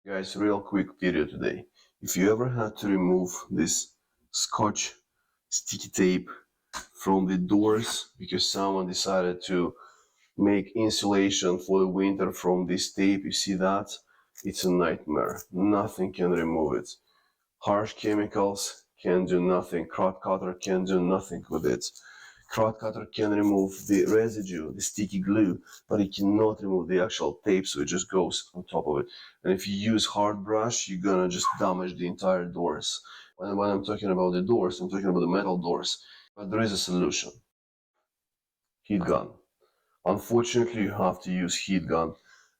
Guys, real quick video today. If you ever had to remove this scotch sticky tape from the doors because someone decided to make insulation for the winter from this tape, you see that? It's a nightmare. Nothing can remove it. Harsh chemicals can do nothing. Crot cutter can do nothing with it. Crot cutter can remove the residue, the sticky glue, but it cannot remove the actual tape, so it just goes on top of it. And if you use hard brush, you're gonna just damage the entire doors. And when I'm talking about the doors, I'm talking about the metal doors. But there is a solution. Heat gun. Unfortunately, you have to use heat gun.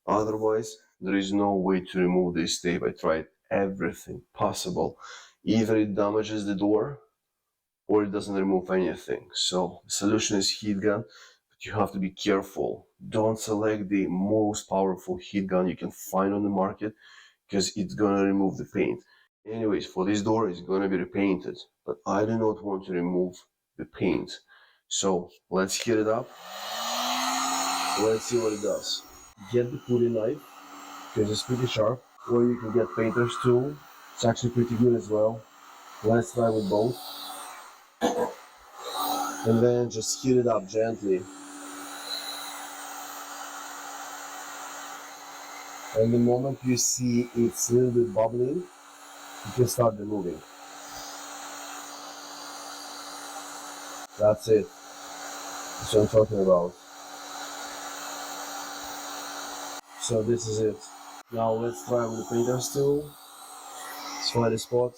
Otherwise, there is no way to remove this tape. I tried everything possible. Either it damages the door, or it doesn't remove anything. So the solution is heat gun, but you have to be careful. Don't select the most powerful heat gun you can find on the market because it's gonna remove the paint. Anyways, for this door, it's gonna be repainted, but I do not want to remove the paint. So let's heat it up. Let's see what it does. Get the putty knife because it's pretty sharp, or you can get painter's tool. It's actually pretty good as well. Let's try with both. And then just heat it up gently. And the moment you see it's a little bit bubbling, you can start removing. That's it. That's what I'm talking about. So this is it. Now let's try with the painter's tool. Let's find a spot.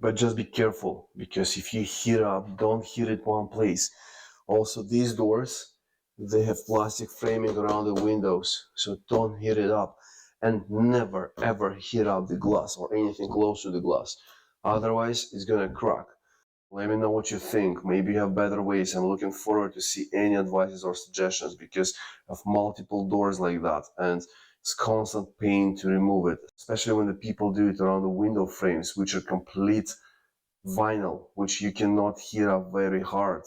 But just be careful, because if you heat up, don't heat it one place. Also, these doors, they have plastic framing around the windows, so don't heat it up. And never ever heat up the glass or anything close to the glass. Otherwise, it's gonna crack. Let me know what you think. Maybe you have better ways. I'm looking forward to see any advices or suggestions because of multiple doors like that, and it's constant pain to remove it, especially when the people do it around the window frames, which are complete vinyl, which you cannot heat up very hard.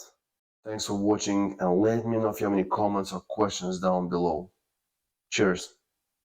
Thanks for watching, and let me know if you have any comments or questions down below. Cheers.